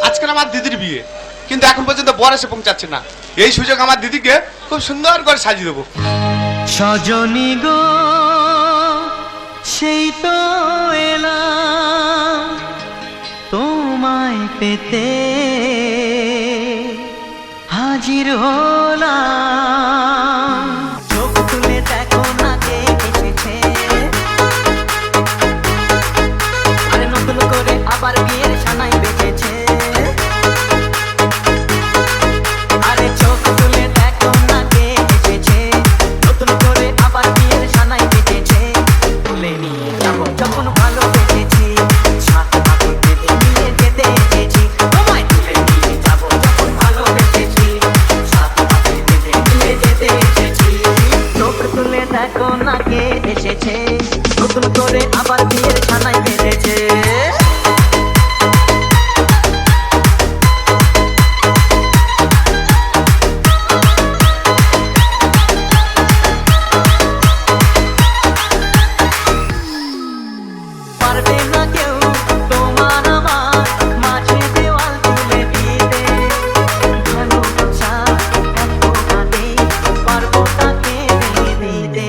আজকাল আমার দিদির বিয়ে, কিন্তু এখন পর্যন্ত বর এসে পৌঁছাচ্ছে না। এই সুযোগ আমার দিদিকে খুব সুন্দর করে সাজিয়ে দেবো। সজনী গো সেই তো এলাম তোমায় পেতে, হাজির হলাম। চোখ তুলে দেখো না কে এসেছে, আরে নতুন করে আবার বিয়ের সানাই বেজেছে। আরে চোখ তুলে দেখো না কে এসেছে, নতুন করে আবার বিয়ের সানাই বেজেছে। তুলে নিয়ে যাবো যখন ভালোবেসেছি, সাত পাখি বেঁধে নিয়ে যেতে এসেছি। তোমায় তুলে নিয়ে যাবো যখন ভালোবেসেছি, সাত পাখি বেঁধে নিয়ে যেতে এসেছি। চোখ তুলে দেখো না কে এসেছে, নতুন করে আবার বিয়ের সানাই বেজেছে। পারবে না কেউ তোমার আমার মাঝে দেওয়াল তুলে দিতে, ভালোবাসা এত কাঁদে পারবো তাকে ভেঙে দিতে।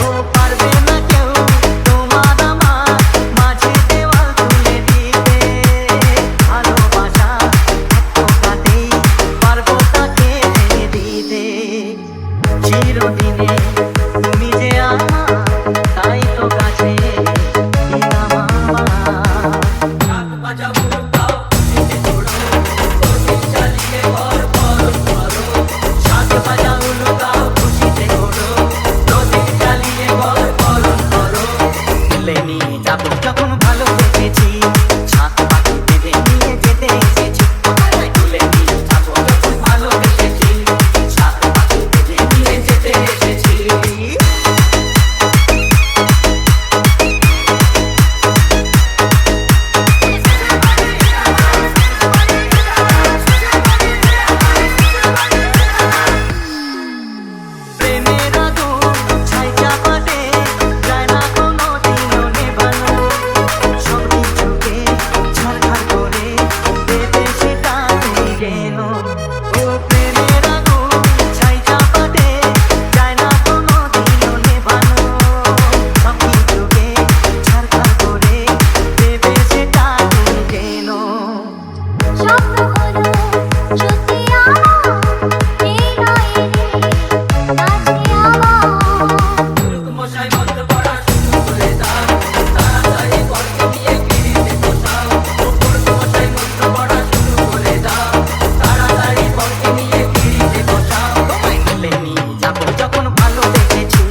ও পারবে না কেউ তোমার আমার মাঝে দেওয়াল তুলে দিতে, ভালোবাসা এত কাঁদে পারবো তাকে ভেঙে দিতে। চিরদিনে তুমি যে আমার, তাই তো কাছে যখন ভালোবেসেছি, সাত পাখি বেঁধে নিয়ে যেতে এসেছি। তুলে নিয়ে যাবো যখন ভালোবেসেছি, সাত পাখি বেঁধে নিয়ে যেতে এসেছি। প্রেমের আগুন ছাই চাপাতে যায় না কোনো দিনও নেভানো, সব কিছুকে ছাড়খাড় করে দেবে সেটা যেন। ও প্রেমের আগুন ছাই চাপাতে যায় না কোনো দিনও নেভানো, সব কিছুকে ছাড়খাড় করে দেবে সেটা যেন। স্বপ্ন হলো সত্যি আমার, এই নয় রে কাছে আমার। মশাই বন্ধ করা শুরু করে দাও, তাড়াতাড়ি গর্তে নিয়ে গিরিতে বসাও। মশাই বন্ধ করা শুরু করে দাও, তাড়াতাড়ি গর্তে নিয়ে গিরিতে বসাও। তোমায় তুলে নিয়ে যাবো যখন ভালোবেসেছি,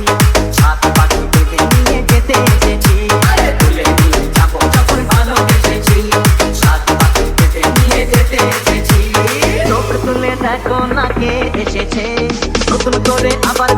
সাত পাখি বেঁধে নিয়ে যেতে এসেছি। তুলে নিয়ে যাবো যখন ভালোবেসেছি, সাত পাখি বেঁধে নিয়ে যেতে এসেছি। চোখ তুলে দেখো না কে এসেছে, নতুন করে আবার